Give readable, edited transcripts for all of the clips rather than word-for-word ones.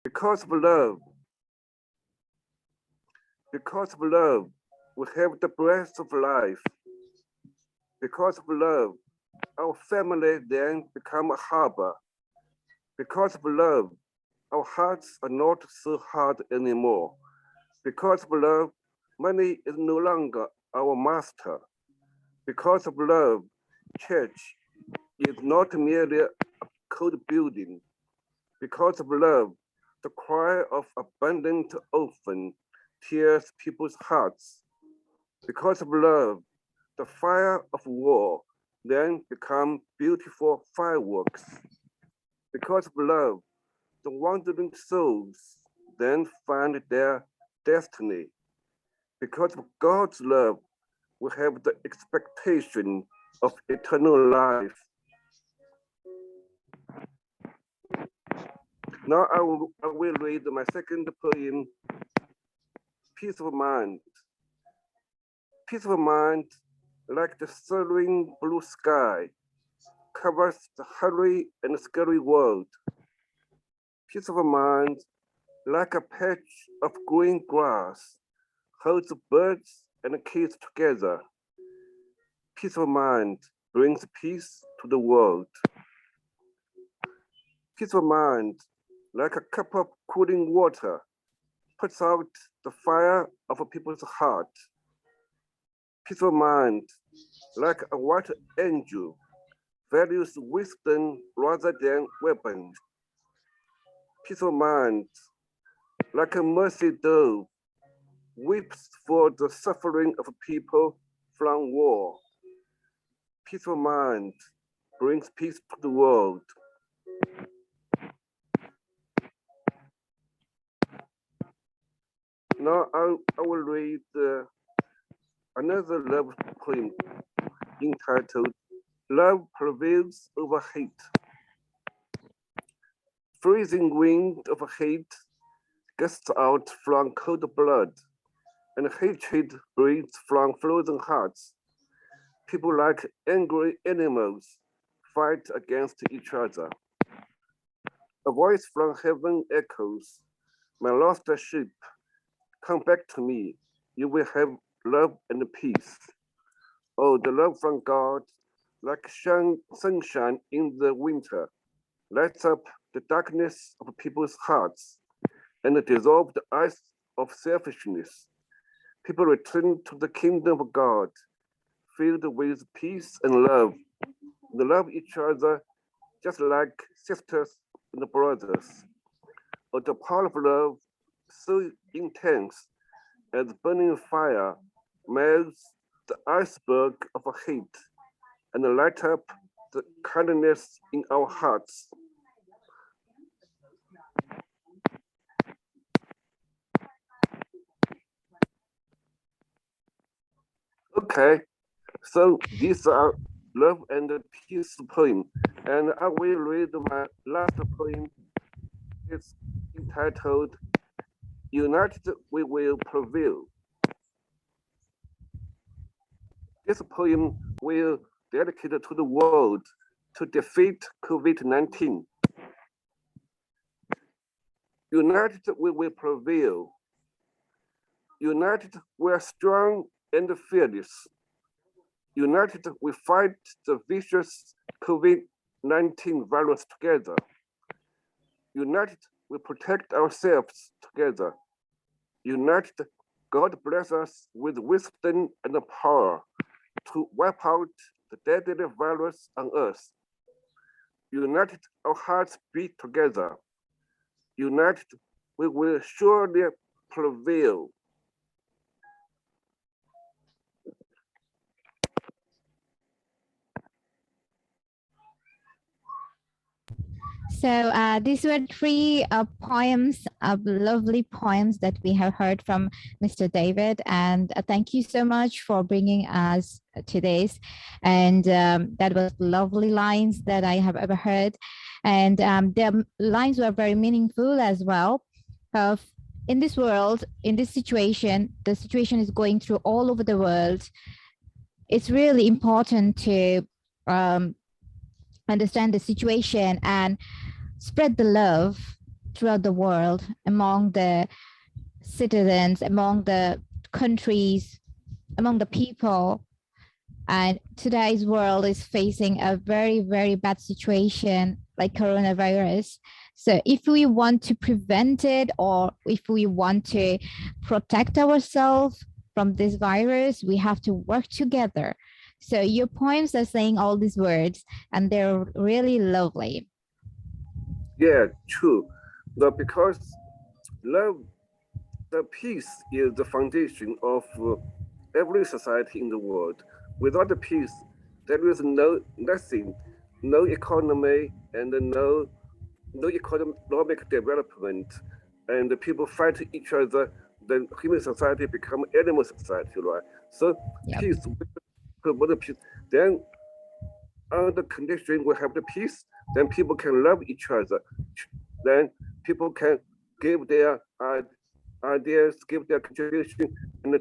Because of love, we have the breath of life. Because of love, our family then become a harbor. Because of love, our hearts are not so hard anymore. Because of love, money is no longer our master. Because of love, church is not merely a cold building. Because of love, the cry of abandoned orphan tears people's hearts. Because of love, the fire of war then become beautiful fireworks. Because of love, the wandering souls then find their destiny. Because of God's love, we have the expectation of eternal life. Now I will read my second poem, Peace of Mind. Peace of mind, like the serene blue sky, covers the hurry and scary world. Peace of mind, like a patch of green grass, holds birds and kids together. Peace of mind brings peace to the world. Peace of mind, like a cup of cooling water, puts out the fire of a people's heart. Peace of mind, like a white angel, values wisdom rather than weapons. Peace of mind, like a mercy dove, weeps for the suffering of people from war. Peace of mind brings peace to the world. Now I will read another love poem entitled Love Prevails Over Hate. Freezing wind of hate gusts out from cold blood, and hatred breathes from frozen hearts. People like angry animals fight against each other. A voice from heaven echoes, my lost sheep, come back to me. You will have love and peace. Oh, the love from God, like sunshine in the winter, lights up the darkness of people's hearts and dissolves the ice of selfishness. People return to the kingdom of God, filled with peace and love. They love each other just like sisters and brothers. Oh, the power of love, so intense as burning fire, melts the iceberg of hate and light up the kindness in our hearts. Okay, so these are love and peace poem, and I will read my last poem. It's entitled "United We Will Prevail." This poem will dedicate to the world to defeat COVID-19. United we will prevail. United we are strong and fearless. United we fight the vicious COVID-19 virus together. United we protect ourselves together. United, God bless us with wisdom and power to wipe out the deadly virus on earth. United, our hearts beat together. United, we will surely prevail. So these were three poems, lovely poems that we have heard from Mr. David. And thank you so much for bringing us today's. And that was lovely lines that I have ever heard. And the lines were very meaningful as well. In this world, in this situation, the situation is going through all over the world. It's really important to understand the situation and spread the love throughout the world, among the citizens, among the countries, among the people. And today's world is facing a very, very bad situation like coronavirus. So if we want to prevent it, or if we want to protect ourselves from this virus, we have to work together. So your poems are saying all these words, and they're really lovely. Yeah, true. Because love, the peace is the foundation of every society in the world. Without the peace, there is nothing, no economy and no economic development, and the people fight each other. The human society become animal society, right? So Yep. peace, promote the peace. Then, on the condition we have the peace, then people can love each other. Then people can give their ideas, give their contribution, and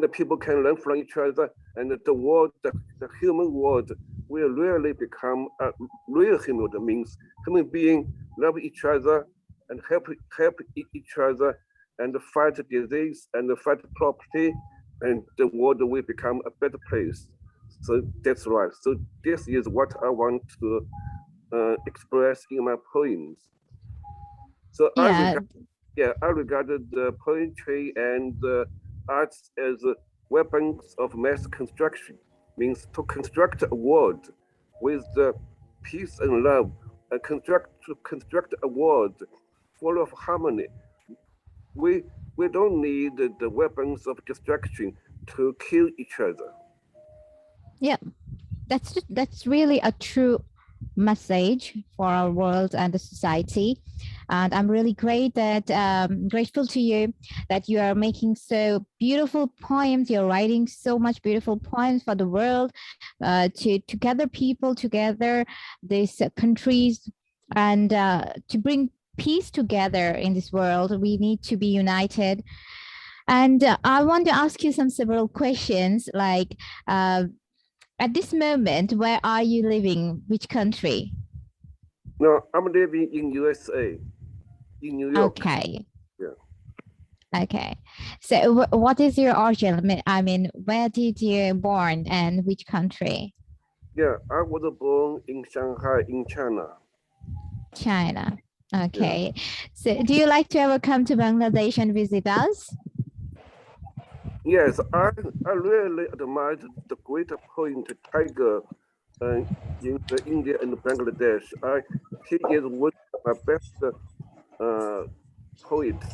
the people can learn from each other, and the world, the human world will really become a real human world. Means human beings love each other and help each other and fight disease and fight property, and the world will become a better place. So that's right. So this is what I want to express in my poems. So Yeah. I regarded the poetry and arts as weapons of mass construction, means to construct a world with peace and love, and to construct a world full of harmony. We we don't need the weapons of destruction to kill each other. Yeah. That's really a true message for our world and the society. And I'm really grateful to you that you are making so beautiful poems. You're writing so much beautiful poems for the world, to gather people together, these countries, and to bring peace together in this world. We need to be united. And I want to ask you some several questions, like, at this moment, where are you living? Which country? No, I'm living in USA, in New York. Okay. Yeah. Okay. So what is your origin? I mean, where did you born and which country? Yeah, I was born in Shanghai, in China. China. Yeah. Okay. So do you like to ever come to Bangladesh and visit us? Yes, I really admired the great poet Tiger in India and Bangladesh. He is one of my best poets.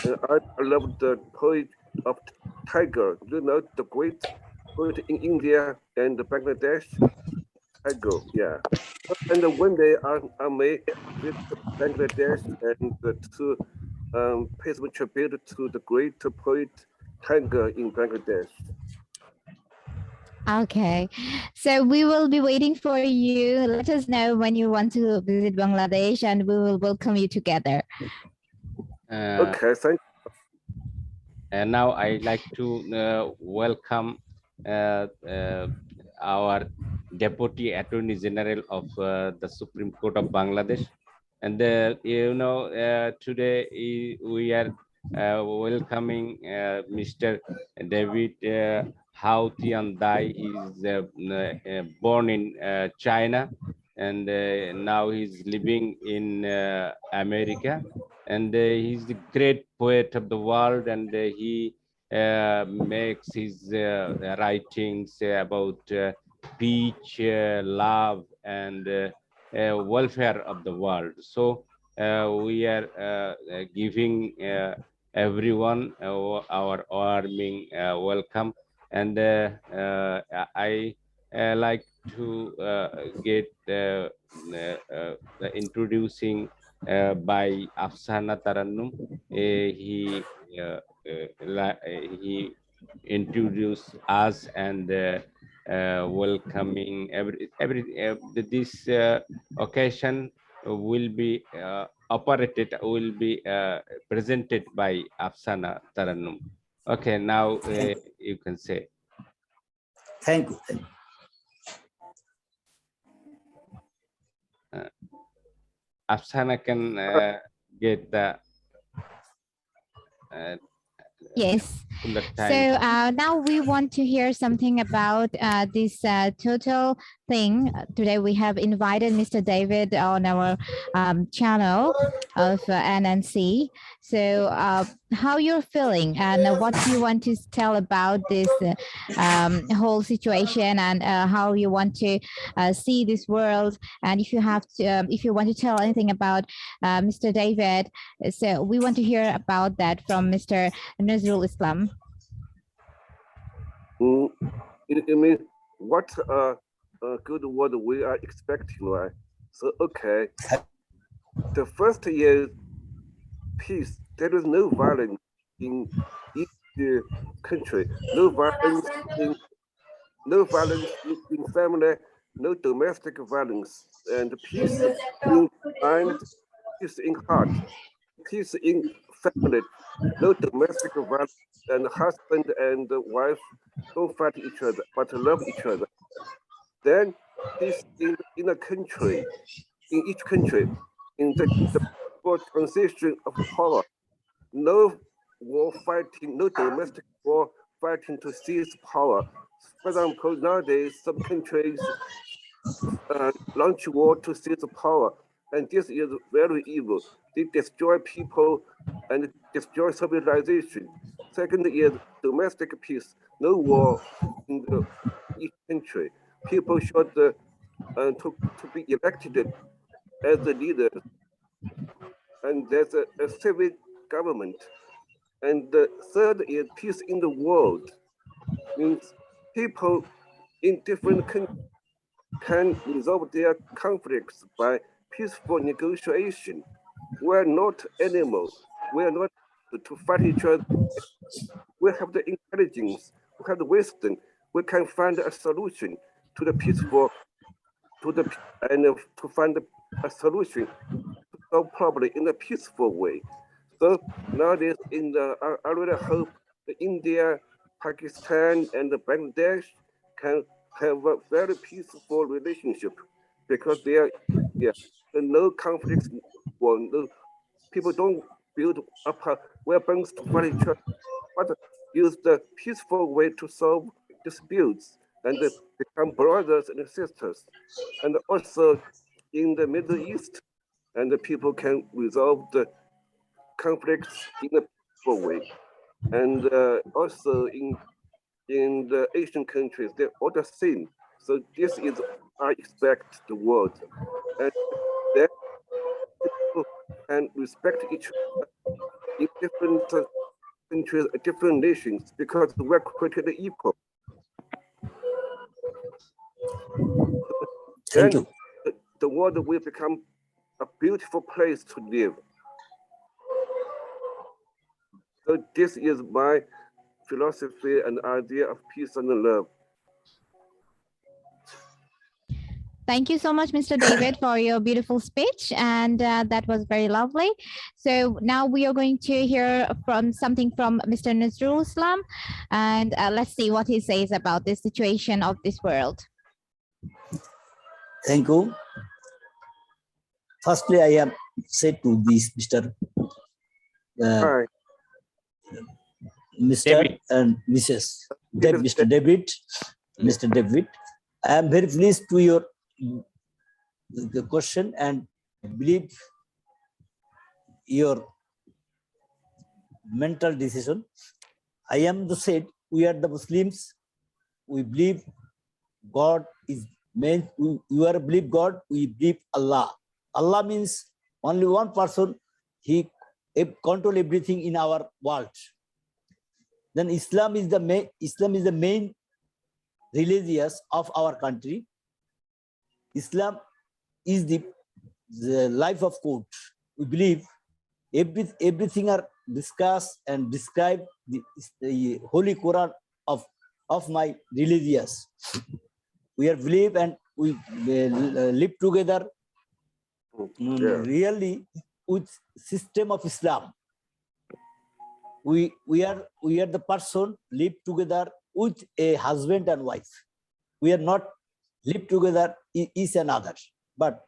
I love the poet of Tiger. You know, the great poet in India and Bangladesh, Tiger. Yeah. And one day I may visit Bangladesh and to pay some tribute to the great poet Tiger in Bangladesh. Okay. So we will be waiting for you. Let us know when you want to visit Bangladesh and we will welcome you together. Okay, thank you. And now I'd like to welcome our Deputy Attorney General of the Supreme Court of Bangladesh. And today we are welcoming Mr. David Haotian Dai. Is born in China, and now he's living in America. And he's the great poet of the world, and he makes his writings about peace, love, and welfare of the world. So we are giving everyone our warming welcome, and I like to get introducing by Afsana Tarannum. He introduced us and welcoming this occasion will be presented by Afsana Tarannum. Okay, now you can say. Thank you. Afsana can get the Yes. fuller So time. now we want to hear something about this total thing. Today we have invited Mr. David on our channel of NNC. So how you're feeling and what you want to tell about this whole situation and how you want to see this world. And if you have to, if you want to tell anything about Mr. David, so we want to hear about that from Mr. Nazrul Islam. You mean what good word we are expecting, right? So okay, the first year peace. There is no violence in each country. No violence in family. No domestic violence, and peace in mind, peace in heart, peace in family. No domestic violence, and husband and wife don't fight each other, but love each other. Then peace in a country, in each country, in the transition of power. No war fighting, no domestic war fighting to seize power. For example, nowadays some countries launch war to seize power, and this is very evil. They destroy people and destroy civilization. Second is domestic peace, no war in each country. People should to be elected as the leaders, and there's a civic government. And the third is peace in the world, means people in different countries can resolve their conflicts by peaceful negotiation. We're not animals. We're not to fight each other. We have the intelligence, we have the wisdom. We can find a solution to the peaceful, to find a solution to solve problem in a peaceful way. So nowadays, I really hope India, Pakistan, and Bangladesh can have a very peaceful relationship because there are no conflicts. Well, no, people don't build up weapons to fight each other, but use the peaceful way to solve disputes and become brothers and sisters. And also in the Middle East, and the people can resolve the conflicts in a peaceful way. And also in the Asian countries, they're all the same. So this is I expect the world. And then people can respect each other in different countries, different nations, because we're created equal. Thank you. The world will become a beautiful place to live. So this is my philosophy and idea of peace and love. Thank you so much, Mr. David, for your beautiful speech. And that was very lovely. So now we are going to hear from something from Mr. Nazrul Islam. And let's see what he says about the situation of this world. Thank you. Firstly, I have said to this Mr. David. And Mrs. Mr. David, Mr. David, I am very pleased to your the question and believe your mental decision. I am the said we are the Muslims. We believe God is main. You are believe God. We believe Allah. Allah means only one person. He control everything in our world. Then Islam is the main. Islam is the main religious of our country. Islam is the life of code. We believe everything are discussed and described the Holy Quran of my religious. We are believe and we live together really with system of Islam. We are the person live together with a husband and wife. We are not live together each another, but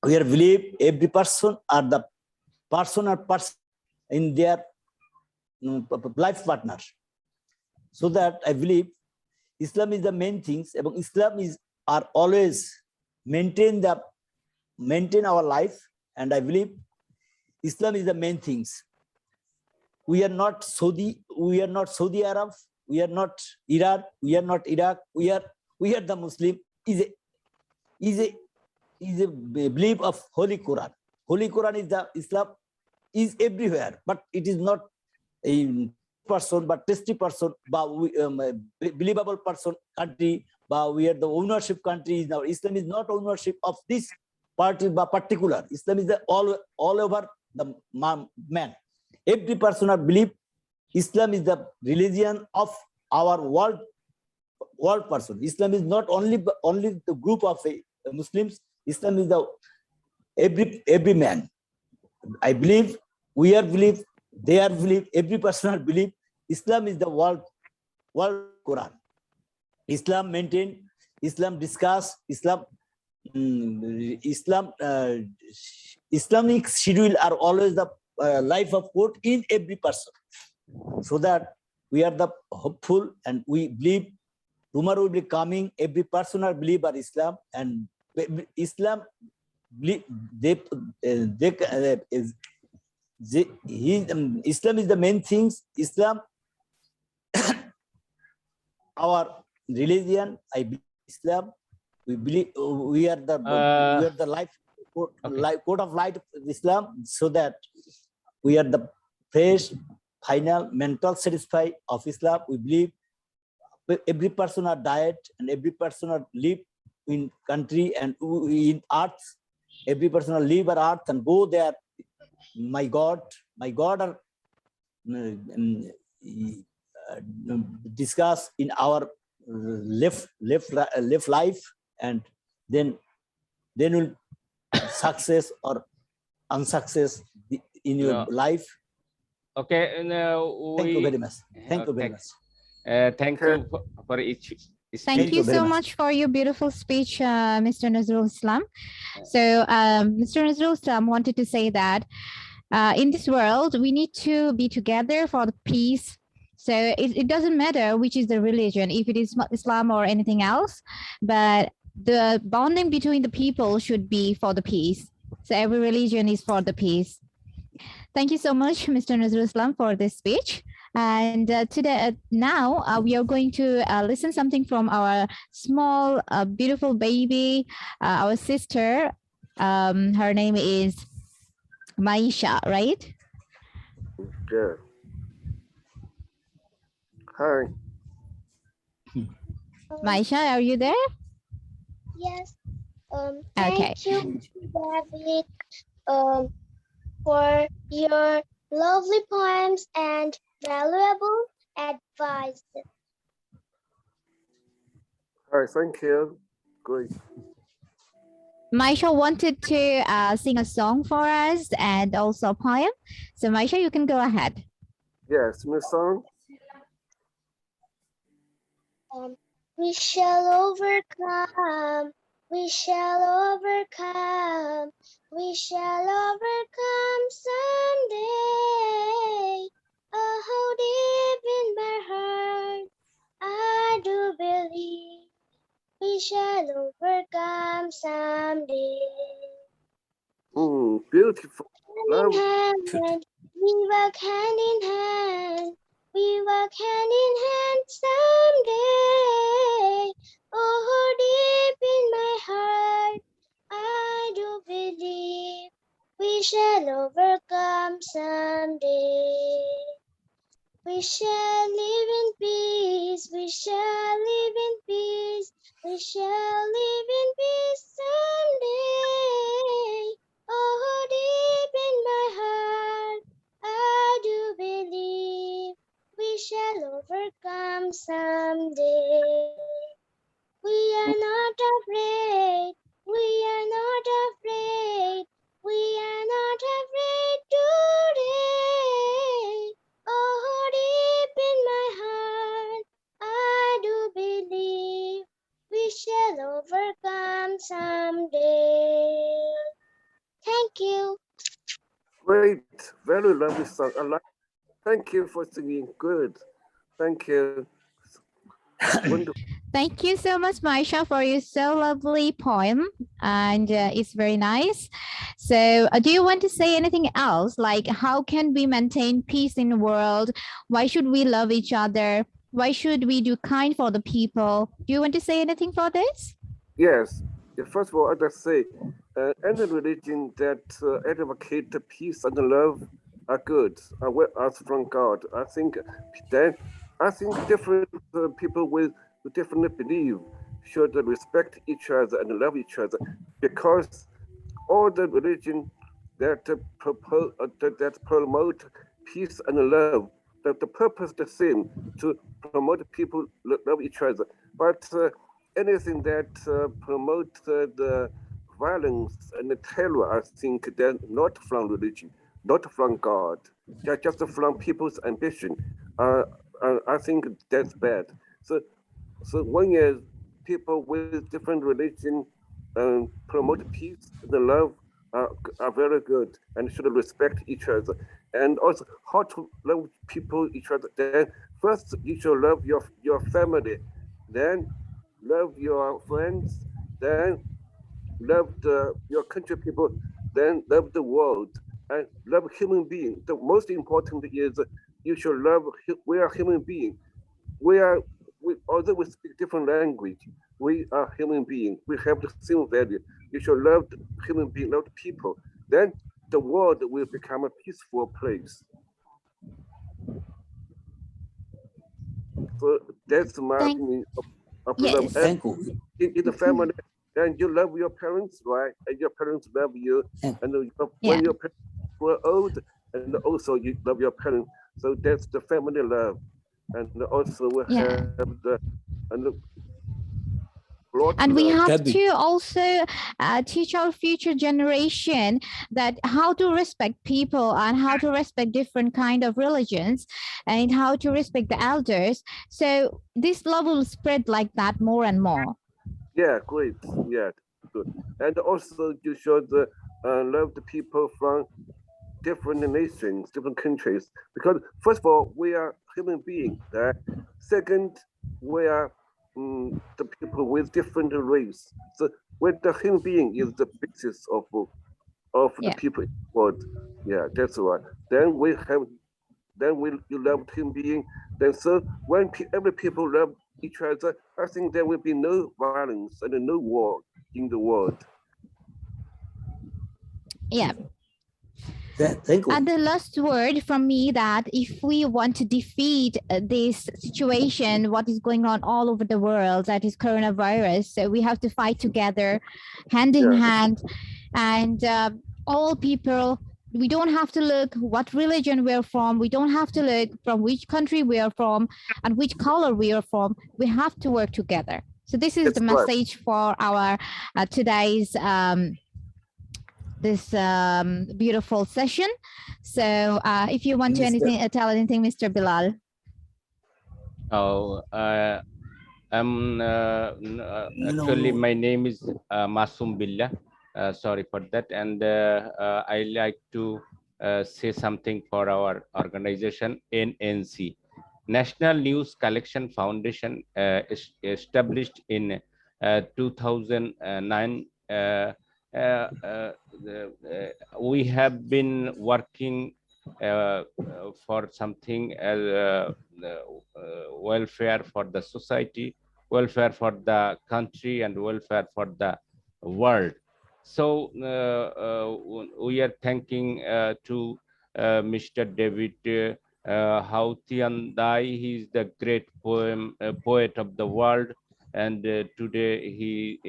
We are believe every person are the person or person in their life partner. So that I believe Islam is the main things. Islam is are always maintain our life, and I believe Islam is the main things. We are not Saudi, we are not Saudi Arab, we are not Iran, we are not Iraq, we are the Muslim. Is a belief of Holy Quran. Holy Quran is the Islam is everywhere, but it is not a person, but testy person, but believable person country, but we are the ownership country. Now Islam is not ownership of this party, but particular. Islam is the all over the man. Every person or believe Islam is the religion of our world person. Islam is not only the group of Muslims. Islam is the every man. I believe, we are believe, they are believe, every person are believe. Islam is the world Quran. Islam maintain, Islam discuss, Islamic schedule are always the life of quote in every person. So that we are the hopeful, and we believe tomorrow will be coming. Every person are believer Islam, and Islam Islam is the main things. Islam our religion. I believe Islam. We believe we are the life code of light of Islam, so that we are the fresh, final, mental satisfied of Islam. We believe every person are diet, and every person are live in country and in earth. Every person are live on earth and go there. My God are discuss in our left life, and then will success or unsuccess in your life. Okay, Thank you very much. Thank you very much. Thank you for each speech. Thank you so much for your beautiful speech, Mr. Nazrul Islam. So Mr. Nazrul Islam wanted to say that in this world, we need to be together for the peace. So it doesn't matter which is the religion, if it is Islam or anything else, but the bonding between the people should be for the peace. So every religion is for the peace. Thank you so much, Mr. Nazrul Islam, for this speech. And today, now we are going to listen something from our small, beautiful baby, our sister. Her name is Maisha, right? Yeah. Hi. Maisha, are you there? Yes. Okay. Thank you, David, for your lovely poems and valuable advice. Hi, thank you. Great. Maisha wanted to sing a song for us and also a poem. So Maisha, you can go ahead. Yes, my song. We shall overcome. We shall overcome. We shall overcome someday. Oh, how deep in my heart I do believe we shall overcome someday. Beautiful. Hand in hand, we walk hand in hand. We walk hand in hand someday. Oh, deep in my heart, I do believe we shall overcome someday. We shall live in peace. We shall live in peace. We shall live in peace someday. Oh, deep in my heart, I do believe we shall overcome someday. We are not afraid. We are not afraid. We are not afraid today. Oh, deep in my heart, I do believe we shall overcome someday. Great, very lovely song. I like. Thank you for singing. Good. Thank you. Wonderful. Thank you so much, Maisha, for your so lovely poem, and it's very nice. So, do you want to say anything else? Like, how can we maintain peace in the world? Why should we love each other? Why should we do kind for the people? Do you want to say anything for this? Yes. First of all, I just say, any religion that advocate the peace and the love are good, are from God. I think different people with different belief should respect each other and love each other, because all the religion that that promote peace and love, the purpose the same, to promote people love each other. But anything that promote the violence and the terror, I think they're not from religion, not from God. They're just from people's ambition. I think that's bad. So one is people with different religion promote peace and love are very good and should respect each other. And also how to love people each other. Then first you should love your family, then love your friends, then love your country people, then love the world, and love human beings. The most important is you should love. We are human beings. Although we speak different language, we are human beings. We have the same value. You should love the human being, love the people. Then the world will become a peaceful place. So that's my Thank- opinion of Yes. love. And Thank you. in the family, then you love your parents, right? And your parents love you. And when your parents were old, and also you love your parents. So that's the family love. And also we have the and we love. have to also teach our future generation that how to respect people and how to respect different kind of religions and how to respect the elders. So this love will spread like that more and more. Yeah, great. Yeah, good. And also you should love the people from different nations, different countries. Because first of all, we are human beings. Second, we are the people with different race. So when the human being is the basis of the people in the world. Yeah, that's right. Then you love human being. Then so when every people love each other, I think there will be no violence and no war in the world. Yeah. Thank you. And the last word from me that if we want to defeat this situation, what is going on all over the world, that is coronavirus, so we have to fight together, hand in hand, and all people. We don't have to look what religion we're from. We don't have to look from which country we are from and which color we are from. We have to work together. So this is the message for our today's this beautiful session. So if you want to tell anything, Mr. Bilal. Oh, actually my name is Masum Billah. Sorry for that. And I like to say something for our organization, NNC, National News Collection Foundation, established in 2009. We have been working for something as welfare for the society, welfare for the country, and welfare for the world. So we are thanking to Mr. David Haotian Dai. He is the great poet of the world, and today he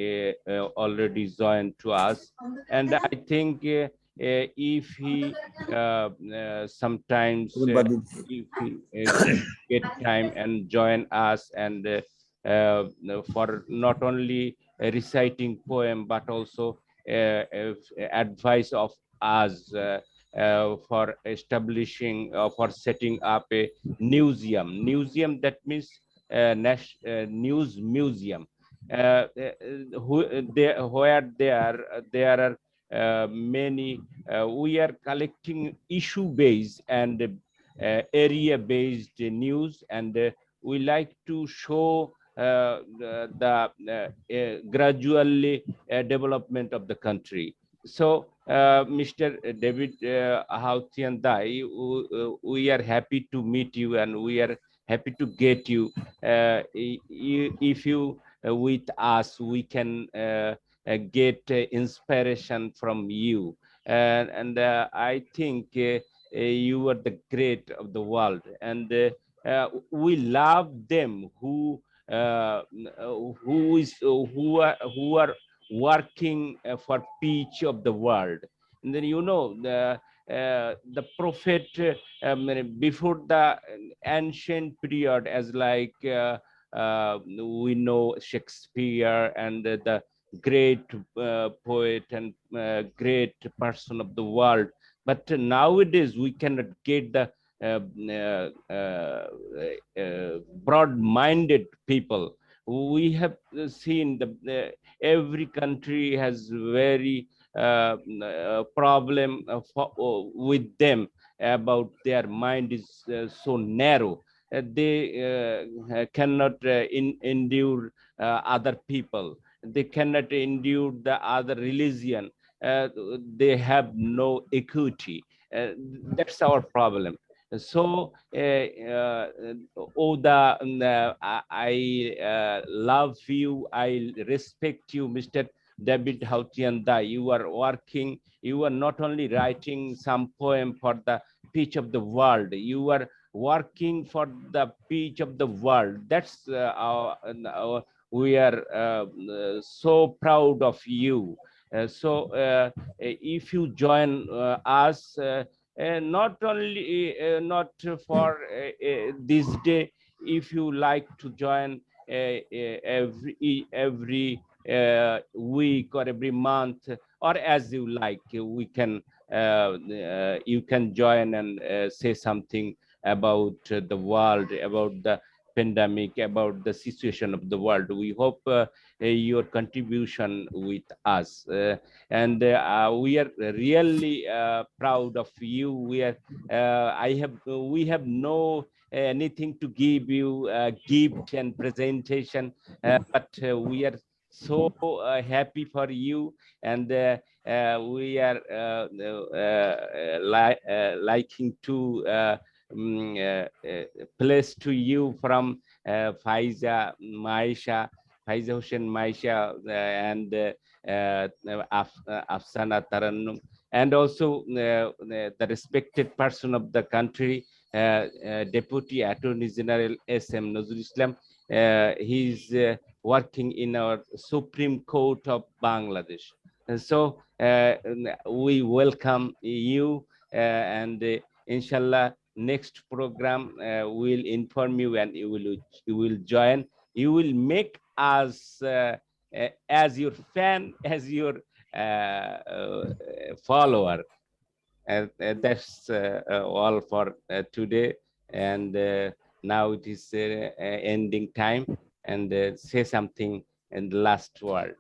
already joined to us. And I think if he sometimes if he get time and join us, and for not only reciting poem but also advice of us for establishing for setting up a museum that means news museum where there are many, we are collecting issue-based and area-based news, and we like to show the gradually development of the country. So, Mr. David Haotian Dai, we are happy to meet you, and we are happy to get you. If you with us, we can get inspiration from you. And I think you are the great of the world, and we love them who who are working for peace of the world. And then, you know, the prophet before the ancient period, as like we know Shakespeare and the great poet and great person of the world. But nowadays we cannot get the broad-minded people. We have seen every country has very problem with them about their mind is so narrow. They cannot endure other people. They cannot endure the other religion. They have no equity. That's our problem. So, Oda, I love you. I respect you, Mr. David Haotian Dai. You are working. You are not only writing some poem for the peace of the world. You are working for the peace of the world. That's we are so proud of you. So if you join us, not only not for this day, if you like to join every week or every month, or as you like, you can join and say something about the world, about the pandemic, about the situation of the world. We hope your contribution with us, and we are really proud of you. We have no anything to give you gift and presentation, but we are so happy for you, and we are liking to place to you from Faiza Maisha, Faiza Hussein Maisha, and Afsana Tarannum, and also the respected person of the country, Deputy Attorney General S.M. Nazrul Islam. He's working in our Supreme Court of Bangladesh. And so we welcome you, and inshallah, next program will inform you, and you will join. You will make us as your fan, as your follower. And that's all for today. And now it is ending time, and say something in the last word.